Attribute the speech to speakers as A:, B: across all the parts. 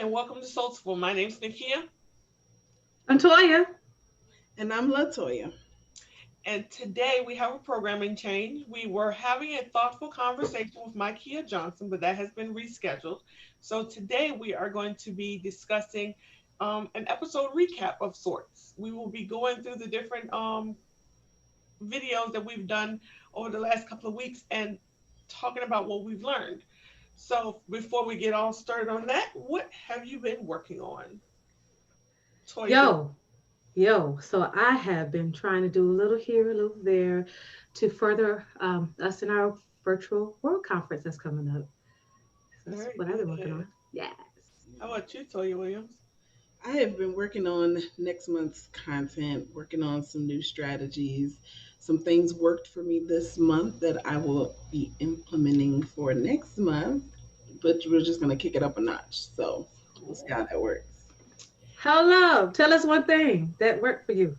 A: and welcome to Soutliful. My name's Nakia,
B: I'm Toya.
C: And I'm Latoya.
A: and today we have a programming change. We were having a thoughtful conversation with Mikeia Johnson, but that has been rescheduled. So today we are going to be discussing an episode recap of sorts. We will be going through the different videos that we've done over the last couple of weeks and talking about what we've learned. So before we get all started on that, what have you been working on? Toya can.
B: Yo, So I have been trying to do a little here, a little there to further us in our virtual world conference that's coming up. So that's
A: Very
B: what I've been working
A: good.
B: on. Yes.
A: How about you, Toya Williams?
C: I have been working on next month's content, working on some new strategies. Some things worked for me this month that I will be implementing for next month, but we're just going to kick it up a notch. So we'll see how that works.
B: Hello. Tell us one thing that worked for you.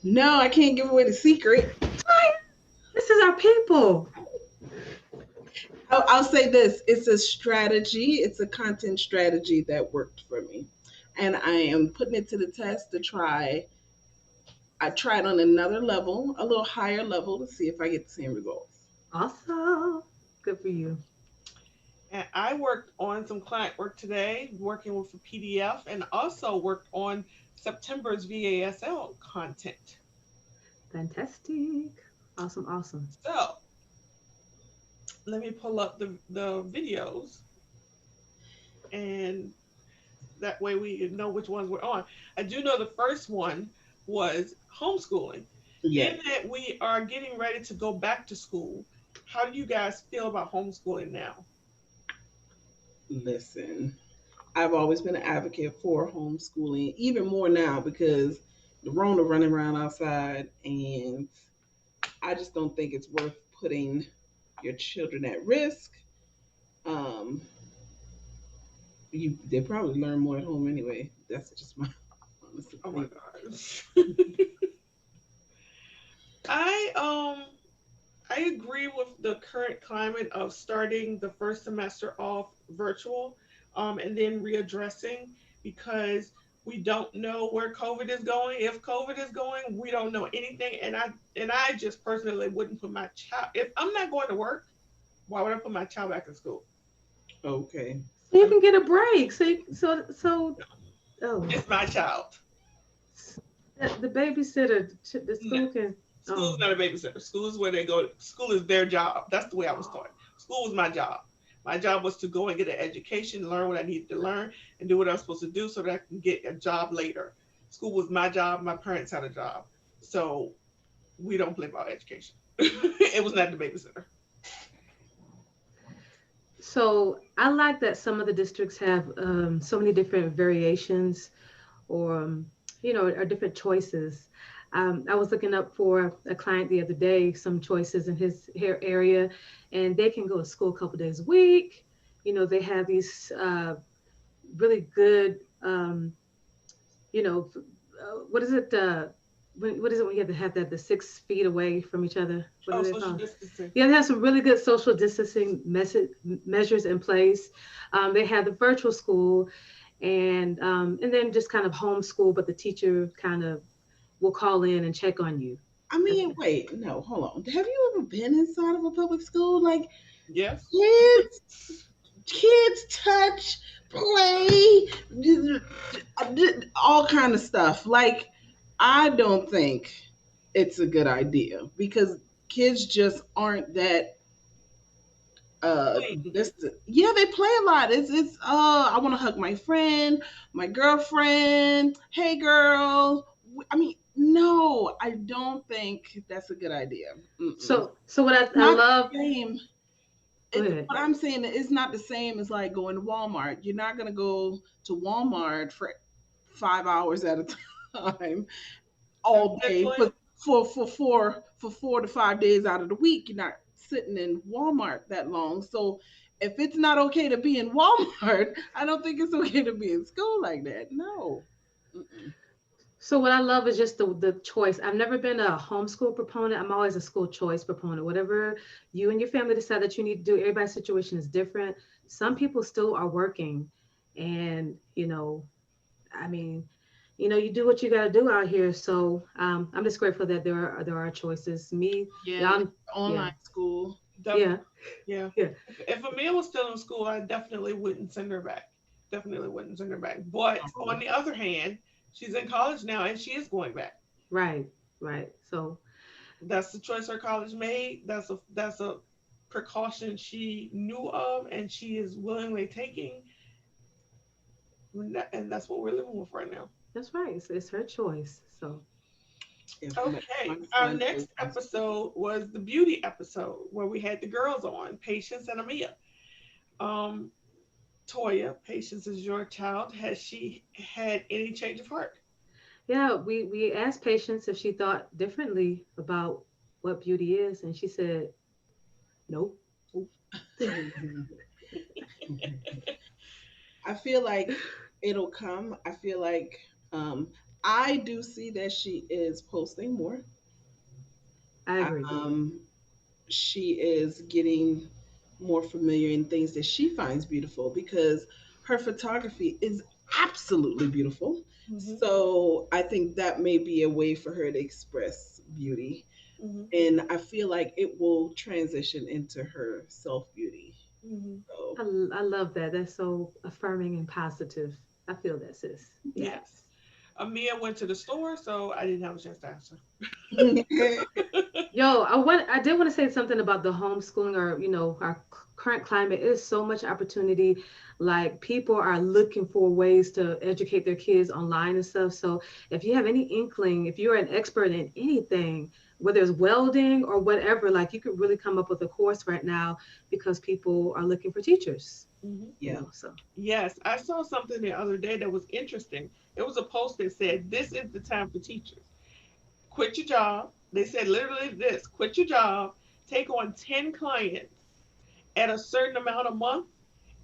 C: No, I can't give away the secret.
B: Toya, this is our people.
C: I'll say this, it's a strategy, it's a content strategy that worked for me. And I am putting it to the test to try. I tried on another level, a little higher level, to see if I get the same results.
B: Awesome. Good for you.
A: And I worked on some client work today, working with a PDF, and also worked on September's VASL content.
B: Fantastic. Awesome, awesome.
A: So let me pull up the videos, and that way we know which ones we're on. I do know the first one was homeschooling.
C: Yeah,
A: Given that we are getting ready to go back to school, how do you guys feel about homeschooling now?
C: listen, I've always been an advocate for homeschooling, even more now because the Rona running around outside, and I just don't think it's worth putting your children at risk. Um, they probably learn more at home anyway. That's just my honest
A: Oh my
C: opinion.
A: gosh. I I agree with the current climate of starting the first semester off virtual, and then readdressing because we don't know where COVID is going. If COVID is going, we don't know anything. And I just personally wouldn't put my child if I'm not going to work. Why would I put my child back in school?
C: Okay.
B: So you
A: I mean,
B: can get a break. So oh,
A: it's my child.
B: s- the babysitter, the
A: No,
B: school can.
A: school is
B: Oh,
A: not a babysitter. School is where they go. School is their job. That's the way I was taught. School was my job. My job was to go and get an education, learn what I needed to learn, and do what I was supposed to do so that I can get a job later. School was my job. My parents had a job. So we don't play about education. It was not the babysitter.
B: so I like that some of the districts have so many different variations or or different choices. I was looking up for a client the other day some choices in his hair area, and they can go to school a couple days a week. They have these really good what is it? What is it when you have to have that the 6 feet away from each other? What
A: Oh,
B: are they
A: social
B: called?
A: distancing.
B: Yeah, they have some really good social distancing measures in place. They have the virtual school, and then just kind of homeschool, but the teacher kind of will call in and check on you.
C: I
B: That's
C: mean, wait, no, hold on. Have you ever been inside of a public school? Like
A: Yes.
C: kids, kids touch, play, all kind of stuff. Like I don't think it's a good idea because kids just aren't that
A: Clean.
C: distant. Yeah, they play a lot. I want to hug my friend, my girlfriend. Hey girl. I mean, no, I don't think that's a good idea. Mm-mm.
B: so what I
C: Not
B: love.
C: the same.
B: Go ahead.
C: What I'm saying is not the same as like going to Walmart. You're not gonna go to Walmart for 5 hours at a time
A: That's
C: all
A: a good
C: day
A: point.
C: for 4 to 5 days out of the week. You're not sitting in Walmart that long. So if it's not okay to be in Walmart, I don't think it's okay to be in school like that. No. Mm-mm.
B: So what I love is just the choice. I've never been a homeschool proponent. I'm always a school choice proponent. Whatever you and your family decide that you need to do, everybody's situation is different. Some people still are working, And I mean, you do what you got to do out here. So I'm just grateful that there are choices. Me,
C: Yeah,
B: y'all, yeah,
C: online school.
B: yeah,
A: Definitely. Yeah.
B: yeah.
A: If Amia was still in school, I definitely wouldn't send her back. Definitely wouldn't send her back. But
C: Oh,
A: on the other hand, she's in college now and she is going back.
B: Right, right. So
A: That's the choice her college made. That's a precaution she knew of and she is willingly taking, and that's what we're living with right now.
B: that's right. It's her choice. So
C: if my
A: Okay, our
C: son was
A: next
C: in school.
A: episode was the beauty episode where we had the girls on, Patience and Amia. Um, Toya, Patience is your child. Has she had any change of heart?
B: yeah, we asked Patience if she thought differently about what beauty is, and she said nope.
C: I feel like it'll come. I feel like I do see that she is posting more.
B: I agree.
C: Um, she is getting more familiar in things that she finds beautiful because her photography is absolutely beautiful.
A: Hmm.
C: So I think that may be a way for her to express beauty.
A: Hmm.
C: And I feel like it will transition into her self beauty.
A: Hmm.
C: So
B: I love that. That's so affirming and positive. I feel that, sis. Yeah.
A: Yes. Amia went to the store, so I didn't have a chance to ask
B: Yo, I did want to say something about the homeschooling, or our current climate. Is so much opportunity. Like, people are looking for ways to educate their kids online and stuff. So if you have any inkling, if you're an expert in anything, whether it's welding or whatever, like, you could really come up with a course right now because people are looking for teachers.
A: her.
C: yeah.
B: So
A: Yes, I saw something the other day that was interesting. It was a post that said, "This is the time for teachers. Quit your job." They said literally this: quit your job, take on 10 clients at a certain amount a month,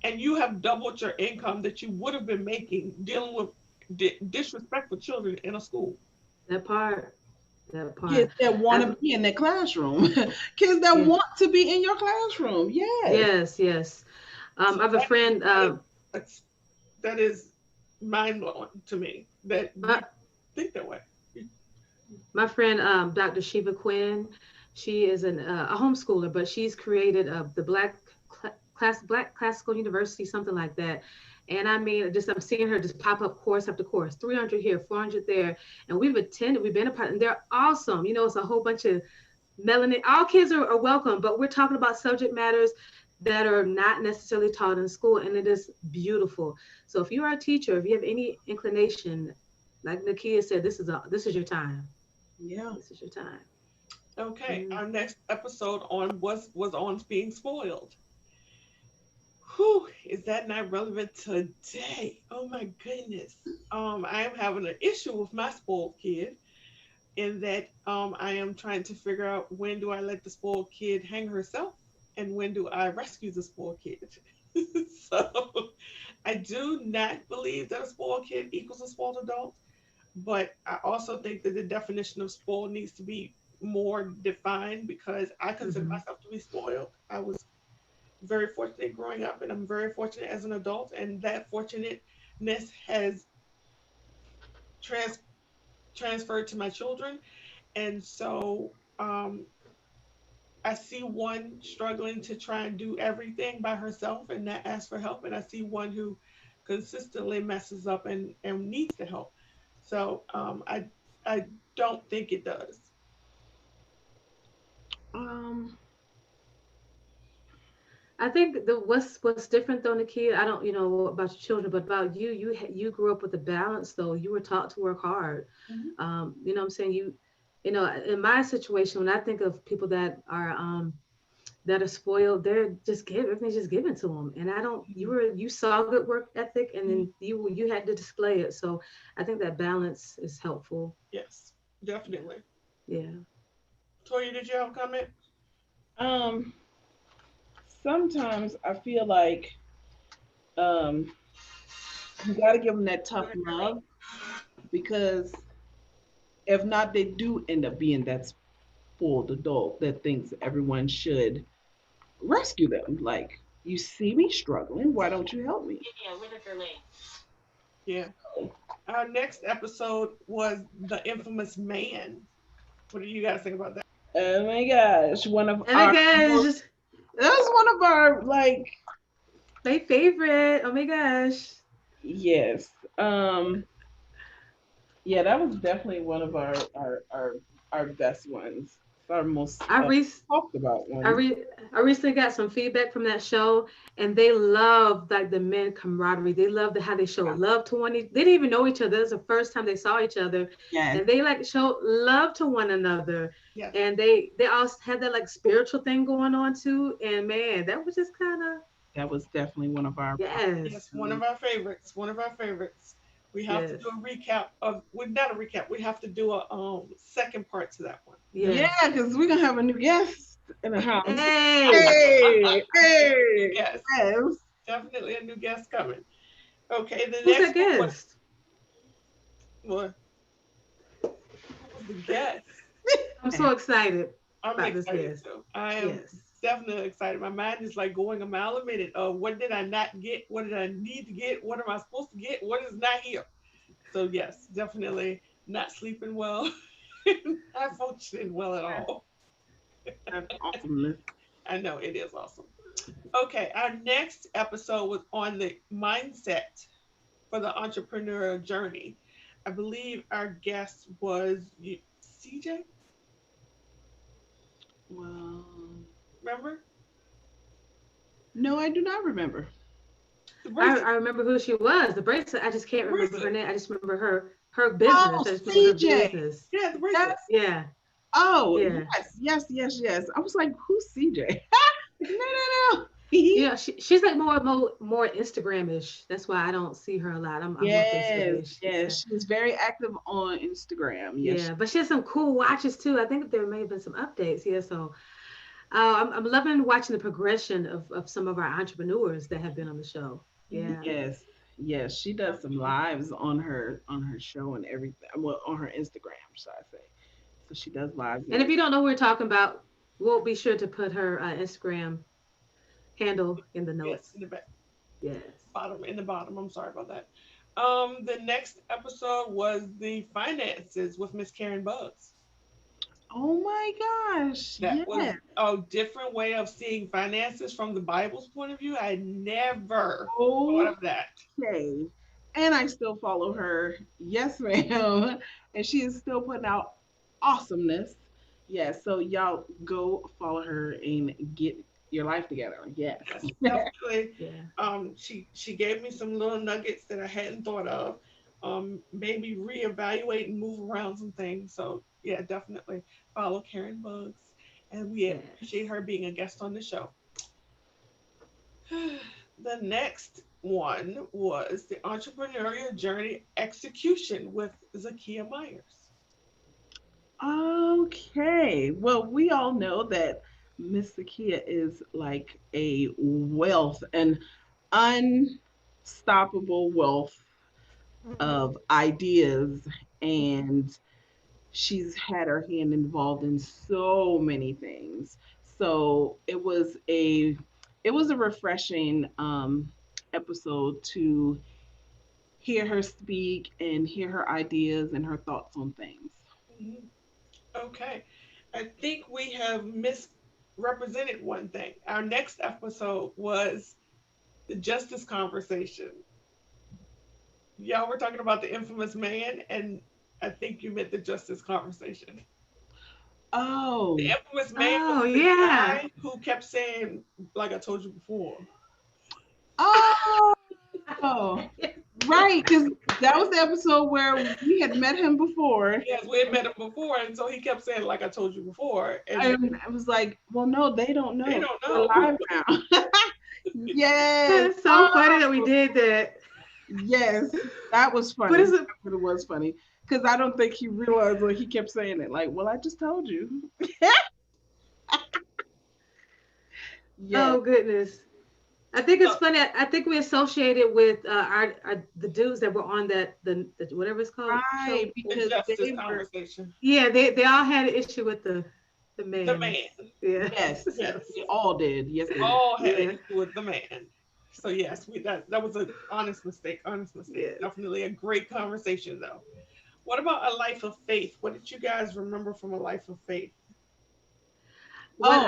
A: and you have doubled your income that you would have been making dealing with disrespectful children in a school.
B: that part, that part.
C: Kids that want to
B: I've
C: be in their classroom. Kids that
B: Yeah,
C: want to be in your classroom. Yes.
B: yes, yes.
A: So
B: I have a friend.
A: that is mind blowing to me that
B: My
A: we think that way.
B: My friend, Dr. Shiva Quinn, she is a homeschooler, but she's created the Black Classical University, something like that. And I mean, just I'm seeing her just pop up course after course, 300 here, 400 there, and we've been a part, and they're awesome. It's a whole bunch of melanin. All kids are welcome, but we're talking about subject matters that are not necessarily taught in school, and it is beautiful. So if you are a teacher, if you have any inclination, like Nakia said, this is your time.
C: Yeah.
B: This is your time.
A: Okay,
B: Mm.
A: our next episode on was on being spoiled. Whew, is that not relevant today? Oh my goodness. I am having an issue with my spoiled kid in that I am trying to figure out when do I let the spoiled kid hang herself and when do I rescue the spoiled kid. So I do not believe that a spoiled kid equals a spoiled adult, but I also think that the definition of spoiled needs to be more defined because I consider
B: Hmm.
A: myself to be spoiled. I was very fortunate growing up, and I'm very fortunate as an adult, and that fortunateness has trans- transferred to my children. And so I see one struggling to try and do everything by herself and not ask for help, and I see one who consistently messes up and needs the help. So I don't think it does.
C: Um,
B: I think what's different though, Nakia. I don't about your children, but about you. You grew up with a balance though. You were taught to work hard.
A: Hmm.
B: What I'm saying. In my situation, when I think of people that are spoiled, they're just given everything's just given to them. And I don't. You saw good work ethic, and
A: Hmm.
B: then you had to display it. So I think that balance is helpful.
A: Yes, definitely.
B: Yeah.
A: Toya, did you have a comment?
C: um, sometimes I feel like um, you got to give them that tough love because if not, they do end up being that spoiled adult that thinks everyone should rescue them. Like, You see me struggling. Why don't you help me?
A: Yeah. Our next episode was the infamous man. What do you guys think about that?
C: Oh my gosh, one of
B: Oh my
C: our most,
B: gosh,
C: that was one of our like,
B: my favorite. Oh my gosh.
C: yes. Yeah, that was definitely one of our best ones. It's our most
B: I re
C: talked about
B: I
C: ones.
B: re I recently got some feedback from that show, and they loved like the men camaraderie. They loved how they showed love to They didn't even know each other. It was the first time they saw each other,
C: Yes,
B: and they like showed love to one another.
A: Yes.
B: And they also had that like spiritual thing going on too. And man, that was just kind of
C: that was definitely one of our
A: Yes,
B: yes,
A: one of our favorites. One of our favorites. We have to
B: yes,
A: do a recap of, well, not a recap. We have to do a second part to that one.
C: Yeah,
B: yes.
C: because we're gonna have a new guest in the house.
B: Hey,
C: Hey,
A: Definitely a new
C: hey,
A: guest.
C: yes.
A: Definitely a new guest coming. Okay, the
B: who's
A: next
B: that
A: one was,
B: guest?
A: well, who was the guest?
B: I'm so excited
A: I'm
B: about this
A: excited
B: guest.
A: too. I am
B: Yes,
A: definitely excited. My mind is like going a mile a minute. What did I not get? What did I need to get? What am I supposed to get? What is not here? So yes, definitely not sleeping well, not functioning well at all.
C: That's awesomeness.
A: I know it is awesome. Okay, our next episode was on the mindset for the entrepreneurial journey. I believe our guest was CJ.
C: Well,
A: Remember
C: no, I do not remember.
A: the
B: I
A: bracelet?
B: I remember who she was. The bracelet. I just can't
A: The
B: remember her
A: bracelet.
B: name. I just remember her business.
C: Oh,
B: I just remember her
C: CJ.
B: business.
A: Yeah, the bracelet.
C: Yes.
B: Yeah,
C: Oh,
B: yeah.
C: yes, yes, yes, yes. I was like, who's CJ? No, no, no.
B: You know, she's like more Instagram-ish. That's why I don't see her a lot. I'm more
C: Yes,
B: Facebook-ish. Yeah.
C: yes. She was very active on Instagram. Yes.
B: Yeah, but she has some cool watches too. I think there may have been some updates. Yeah, so I'm loving watching the progression of some of our entrepreneurs that have been on the show.
A: Mhm.
B: Yeah.
C: Yes, yes, she does some
A: Definitely.
C: lives on her show and everything. Well, on her Instagram, should I say? So she does lives and
B: And if you
C: everything.
B: don't know who we're talking about, we'll be sure to put her Instagram handle in the
A: Yes,
B: notes.
A: in the back,
B: Yes.
A: bottom, in the bottom. I'm sorry about that. The next episode was the finances with Miss Karen Bugs.
C: Oh my gosh!
A: That was
C: Yes.
A: a different way of seeing finances from the Bible's point of view. I never thought of that.
C: Okay. And I still follow her. Yes, ma'am. And she is still putting out awesomeness. Yes. So y'all go follow her and get your life together. Yes.
A: Yes, definitely.
B: Yeah.
A: She gave me some little nuggets that I hadn't thought of. Made me reevaluate and move around some things. So yeah, definitely follow Karen Bugs, and we appreciate
B: Yes.
A: her being a guest on the show. The next one was the entrepreneurial journey execution with Zakia Myers.
C: Okay. Well, we all know that Miss Sakia is like a wealth, an unstoppable wealth of ideas, and she's had her hand involved in so many things. So it was a refreshing episode to hear her speak and hear her ideas and her thoughts on things.
A: Mhm. Okay, I think we have misrepresented one thing. Our next episode was the justice conversation. Y'all were talking about the infamous man, and I think you meant the justice conversation. The
C: Oh,
A: infamous man was
B: Oh
A: the
B: yeah.
A: guy who kept saying, like I told you before.
C: oh, right, because that was the episode where we had met him before,
A: Yes, we had met him before, and so he kept saying, like I told you before, and then
C: and I was like, "Well, no, they don't
A: they
C: know.
A: don't
C: We're
A: know.
C: live now." Yes.
B: It's so funny that we did that.
C: Yes, that was
B: But
C: funny.
B: it's
C: That really was funny because I don't think he realized what he kept saying it. Like, well, I just told you. Yes.
B: oh goodness. I think it's
A: So
B: funny. I think we associated with our the dudes that were on the whatever it's called
C: Right,
B: show.
A: the
C: because
A: justice
C: they were
A: conversation.
B: Yeah, they all had an issue with the The
A: The
B: man.
A: man.
B: Yeah.
C: Yes,
A: Yes.
C: they all did. Yes, they did.
A: All had an
B: Yeah.
A: issue with the man. So yes, that was an honest mistake. Honest mistake.
B: Yes.
A: Definitely a great conversation though. What about a life of faith? What did you guys remember from a life of faith?
B: What
C: Oh,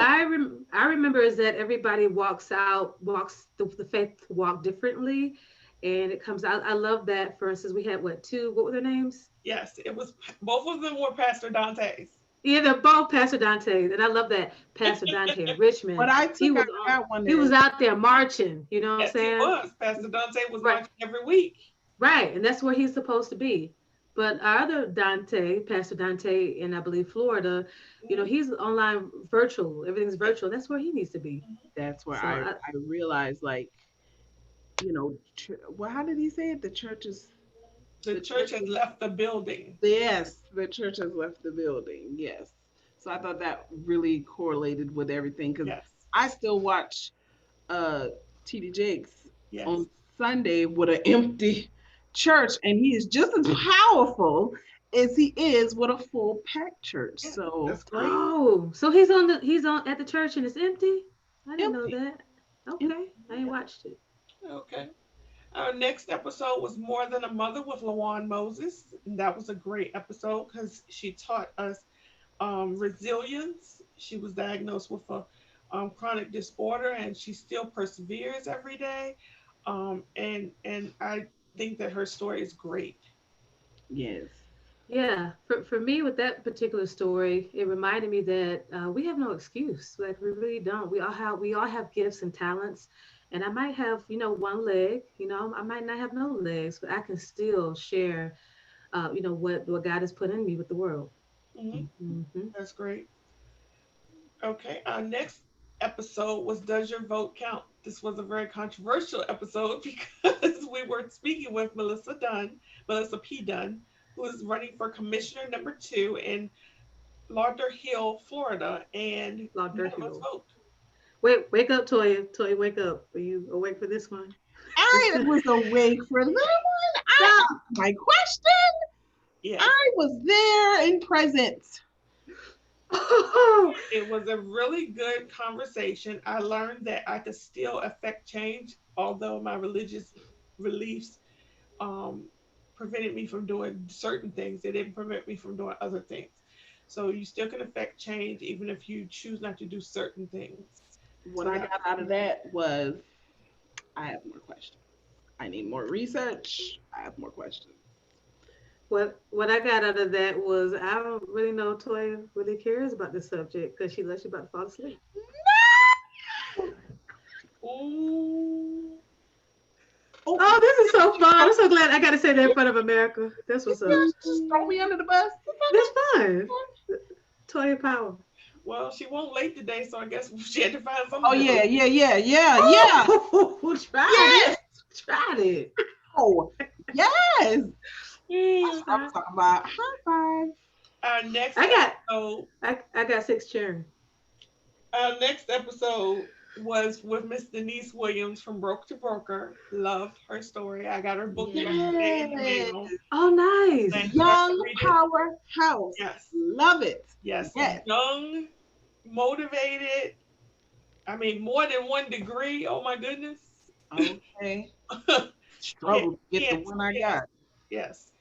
B: I remember is that everybody walks the faith walk differently, and it comes out. I love that. For instance, we had what two? What were their names?
A: Yes, it was both of them were Pastor Dante's.
B: Yeah, they're both Pastor Dante, and I love that Pastor Dante
C: what
B: Richmond.
C: I
B: He
C: took
B: was
C: out of
B: on.
C: that one
B: He was
C: is
B: out there marching. You know what I'm
A: Yes, he
B: saying?
A: was. Pastor Dante was
B: Right,
A: marching every week.
B: right, and that's where he's supposed to be. But our other Dante, Pastor Dante, in I believe Florida,
A: Mhm.
B: he's online virtual. Everything's
A: Yeah.
B: virtual. That's where he needs to be.
A: Mhm.
C: that's where
B: So
C: I realized like well, how did he say it?
A: The
C: The
A: church
C: church
A: has
C: is
A: left the building.
C: yes, the church has left the building. Yes, so I thought that really correlated with everything because
A: Yes.
C: I still watch uh TD Jakes
A: Yes.
C: on Sunday with an empty church, and he is just as powerful as he is with a full packed church.
A: Yeah.
C: So
A: That's great.
B: oh, so he's on at the church and it's empty. I didn't know
C: empty,
B: that.
C: empty.
B: Okay, I ain't
A: Yeah.
B: watched it.
A: Okay. Our next episode was More Than a Mother with Lawan Moses. And that was a great episode because she taught us resilience. She was diagnosed with a chronic disorder and she still perseveres every day. And I think that her story is great.
C: Yes.
B: Yeah, for me with that particular story, it reminded me that we have no excuse. Like we really don't. We all have gifts and talents, and I might have one leg. I might not have no legs, but I can still share what God has put in me with the world.
A: Hmm.
B: Hmm.
A: That's great. Okay, our next episode was Does Your Vote Count? This was a very controversial episode because we were speaking with Melissa P. Dunn, who is running for Commissioner number 2 in Lauderhill, Florida, and none of us
B: Lauderhill.
A: vote.
B: Wake up, Toya. Toya, wake up. Are you awake for this one?
C: I was awake for that one. I
B: Stop.
C: asked my question.
A: Yes,
C: I was there in present.
A: it was a really good conversation. I learned that I could still affect change, although my religious beliefs um, prevented me from doing certain things. It didn't prevent me from doing other things. So you still can affect change even if you choose not to do certain things.
C: What
A: So
C: I
A: that
C: got out of that was I have more questions. I need more research. I have more questions.
B: What I got out of that was I don't really know Toya really cares about the subject because she lets you about to fall asleep.
A: ooh,
C: Oh,
B: Oh, this is so fun.
C: throw,
B: I'm so glad I got to say that in front of America. That's what's up.
C: just throw me under the bus.
B: That's fun. Toya Power.
A: well, she won't late today, so I guess she had to find
C: Oh
A: something to
C: yeah,
A: do.
C: yeah, yeah, yeah, yeah.
B: Oh, tried
C: Yes.
B: it. Tried it.
C: Oh, yes. That's
A: Yeah.
C: what I'm talking about. High five.
A: Our next
B: I got
A: episode,
B: I got six children.
A: our next episode was with Miss Denise Williams from Broke to Broker. Loved her story. I got her book yesterday in the
C: Yes.
A: mail,
B: Oh,
A: and
B: nice.
A: you have to
C: Young
A: read it.
C: powerhouse.
A: Yes,
C: Love it.
A: yes,
C: Yes.
A: young, motivated. I mean, more than one degree. Oh my goodness.
C: Okay.
A: can't,
C: Struggle to get the
A: can't,
C: one I
A: yes,
C: got.
A: yes.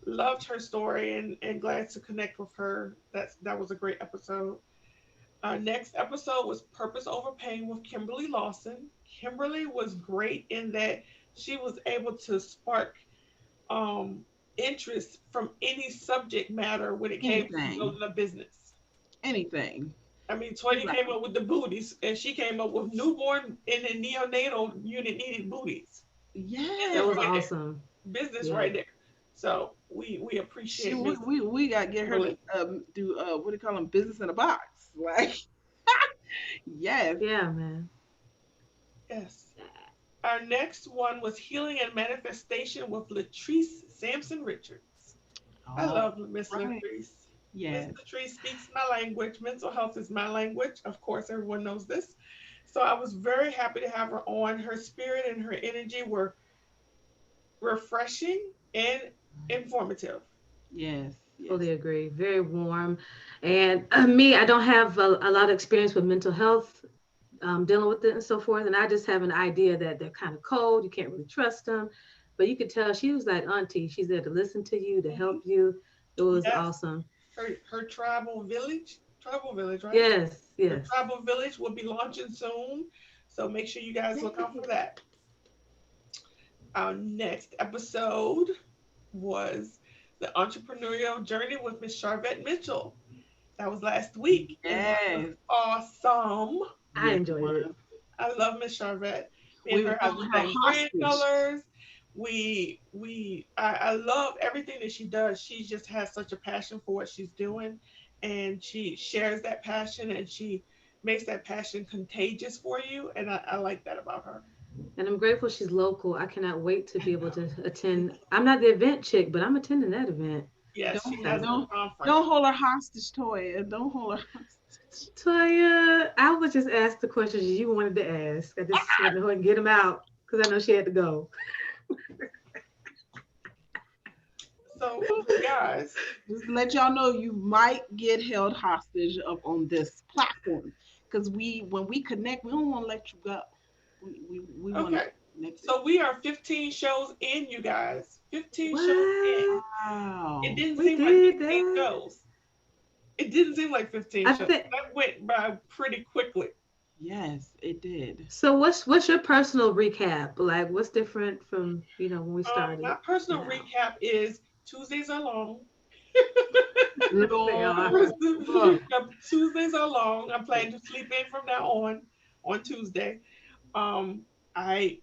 A: Loved her story and glad to connect with her. That was a great episode. Our next episode was Purpose Over Pain with Kimberly Lawson. Kimberly was great in that she was able to spark um, interest from any subject matter when it came to
C: Anything.
A: building a business.
C: Anything.
A: I mean,
C: She's
A: Toya
C: like,
A: came up with the booties, and she came up with newborn and the neonatal unit needed booties.
B: That
A: Business
C: yes.
B: was
A: right there.
B: awesome.
A: Business
B: Yeah.
A: right there. So we
C: She
A: appreciate
C: we,
A: Miss
C: we got to get her to
A: Kimberly.
C: do what do you call them, business in a box. Like yes.
B: Yeah, man.
A: Yes. Our next one was Healing and Manifestation with Latrice Sampson Richards. I
C: Oh,
A: love Miss
C: right.
A: Latrice. Miss
C: Yes.
A: Latrice speaks my language. Mental health is my language. Of course, everyone knows this. So I was very happy to have her on. Her spirit and her energy were refreshing and informative.
C: Yes. Yes.
B: Totally agree. Very warm. And me, I don't have a lot of experience with mental health, dealing with it and so forth. And I just have an idea that they're kind of cold. You can't really trust them. But you could tell she was like auntie. She's there to listen to you, to
A: Mhm.
B: help you. It was
A: Yes,
B: awesome.
A: her tribal village, right?
B: Yes,
A: Her
B: yes.
A: tribal village will be launching soon, so make sure you guys look out for
C: Yay.
A: that. Our next episode was the entrepreneurial journey with Miss Charvette Mitchell. That was last week, and that was
C: Yes.
A: awesome.
B: I
C: Yes, it
B: enjoyed it.
C: was.
A: I love Miss Charvette. Me and
C: We were
A: her have the
C: holding her
A: same brand
C: hostage.
A: colors. I love everything that she does. She just has such a passion for what she's doing, and she shares that passion, and she makes that passion contagious for you. And I like that about her.
B: And I'm grateful she's local. I cannot wait to
C: I
B: be able
C: know.
B: to attend. I'm not the event chick, but I'm attending that event.
A: Yes, she
C: Don't
A: has
B: So,
A: a
C: don't
A: conference.
C: don't hold her hostage, Toya. Don't hold her hostage.
B: Toya, I was just asked the questions you wanted to ask. I just wanted to go ahead and get them out because I know she had to go.
A: So, guys,
C: Just to let y'all know you might get held hostage up on this platform. Because when we connect, we don't want to let you go. We want to
A: okay.
C: stay connected.
A: So we are 15 shows in, you guys. 15 shows in.
B: What?
A: It
C: Wow.
A: didn't
B: We
A: seem like
B: did
A: 15
B: that?
A: shows. It didn't seem like 15
B: I
A: shows.
B: think
A: That went by pretty quickly.
C: Yes, it did.
B: so. What's your personal recap? Like, what's different from when we
A: My
B: started to
A: personal
B: now?
A: recap is Tuesdays are long.
B: They are.
C: Lord.
A: Tuesdays are long. I'm planning to sleep in from now on Tuesday. Um, I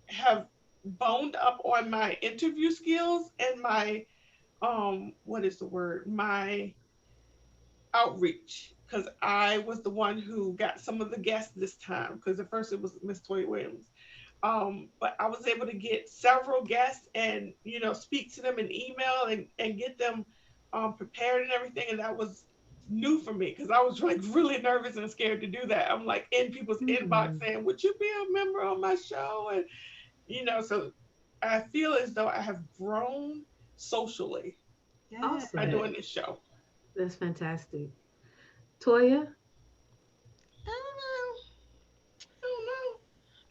A: have boned up on my interview skills and my what is the word? My outreach, because I was the one who got some of the guests this time, because at first it was Miss Toy Williams. But I was able to get several guests and speak to them in email and get them prepared and everything, and that was new for me because I was like really nervous and scared to do that. I'm like in people's inbox
B: Hmm.
A: saying, "Would you be a member on my show?" And so I feel as though I have grown socially by
C: Yes.
B: Awesome.
A: doing this show.
B: That's fantastic. Toya.
C: I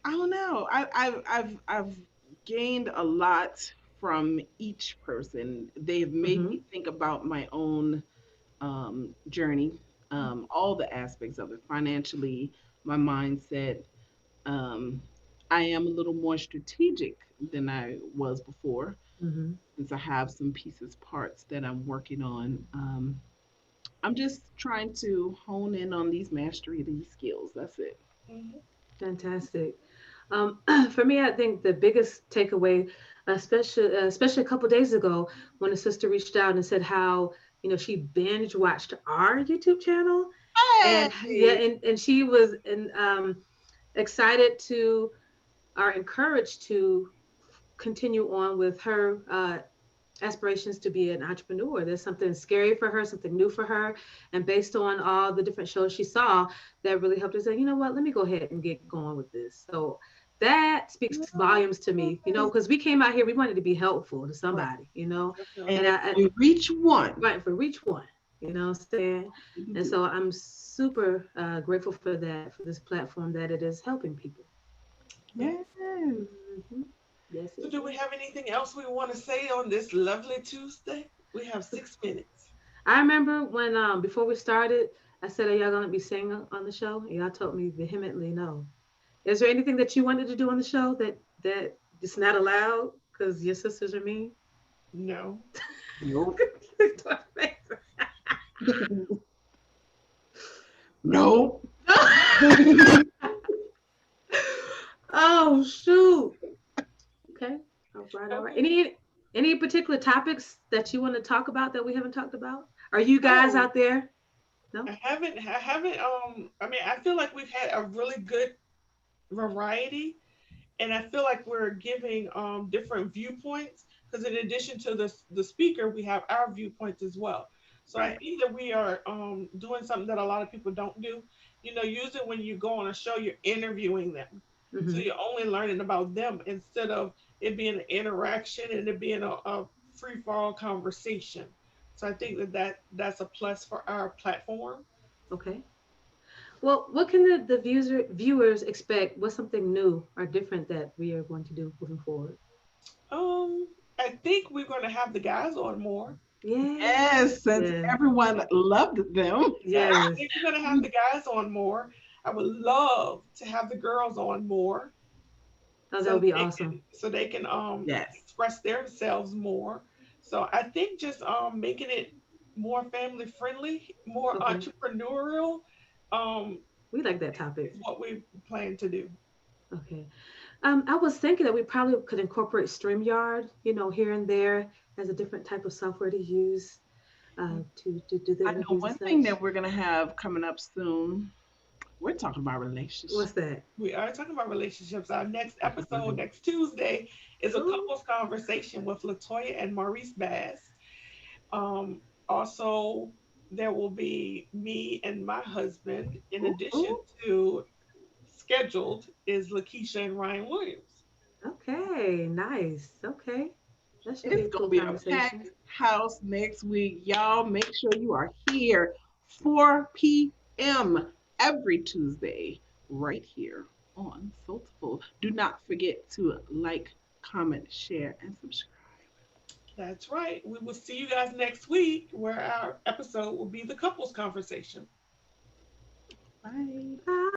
A: I don't know.
C: don't know. I've gained a lot from each person. They have made
B: Hmm.
C: me think about my own journey, all the aspects of it, financially, my mindset. Um, I am a little more strategic than I was before,
B: Hmm.
C: since I have some pieces, parts that I'm working on. I'm just trying to hone in on these mastery, these skills. That's it.
A: Hmm.
B: Fantastic. For me, I think the biggest takeaway, especially a couple days ago, when a sister reached out and said how she binge watched our YouTube channel, and yeah,
C: Hey,
B: and she was excited to are encouraged to continue on with her aspirations to be an entrepreneur. There's something scary for her, something new for her. And based on all the different shows she saw, that really helped her say, you know what, let me go ahead and get going with this. So that speaks volumes to me, because we came out here, we wanted to be helpful to
C: right.
B: somebody.
A: Definitely.
B: And
C: And you reach one.
B: right, for reach one, what I'm saying?
C: You can
B: And
C: do
B: so I'm super grateful for that, for this platform that it is helping people.
C: it.
A: Yeah.
C: Yes.
B: Hmm. Yes,
A: So,
B: yes,
A: do we
B: yes.
A: have anything else we want to say on this lovely Tuesday? We have 6 minutes.
B: I remember when before we started, I said, "Are y'all gonna be singing on the show?" And y'all told me vehemently no. Is there anything that you wanted to do on the show that it's not allowed because your sisters are mean?
A: No.
C: Nope. Nope.
B: Oh shoot. Okay. All right. All right.
A: Okay.
B: Any particular topics that you want to talk about that we haven't talked about? Are you guys
A: No,
B: out there? No.
A: I haven't. I haven't. I mean, I feel like we've had a really good variety, and I feel like we're giving different viewpoints because in addition to the speaker, we have our viewpoints as well. So I
C: Right.
A: think that we are doing something that a lot of people don't do. Usually when you go on a show, you're interviewing them, so
B: Hmm.
A: you're only learning about them instead of it being an interaction and it being a free fall conversation. So I think that's a plus for our platform.
B: Okay. Well, what can the viewers expect? What's something new or different that we are going to do moving forward?
A: Um, I think we're going to have the guys on more.
B: Yeah.
C: Yes, since
B: Yeah.
C: everyone loved them.
A: Yeah, I
B: Yes.
A: think we're going to have the guys on more. I would love to have the girls on more
B: Oh, that
A: so
B: would be
A: they
B: awesome.
A: can
C: Yes.
A: express themselves more. So I think just making it more family friendly, more
B: Okay.
A: entrepreneurial, um
B: We like that topic.
A: is what we plan to do.
B: Okay. I was thinking that we probably could incorporate StreamYard, here and there as a different type of software to use to do the
C: I know
B: interviews and
C: one thing
B: such.
C: that we're gonna have coming up soon. We're talking about relationships.
B: What's that?
A: We are talking about relationships. Our next
C: Talking about
A: episode next Tuesday is a
B: Ooh,
A: couples conversation with Latoya and Maurice Bass. Also, there will be me and my husband. In
C: ooh,
A: addition
C: ooh.
A: to scheduled is Lakeisha and Ryan Williams.
B: okay, nice. Okay, that should be
C: It's
B: a
C: gonna
B: cool
C: be a
B: conversation.
C: packed house next week. Y'all make sure you are here 4 p.m. every Tuesday, right here on Soutliful. Do not forget to like, comment, share, and subscribe.
A: That's right. We will see you guys next week where our episode will be the couples conversation.
C: Bye.
B: Bye.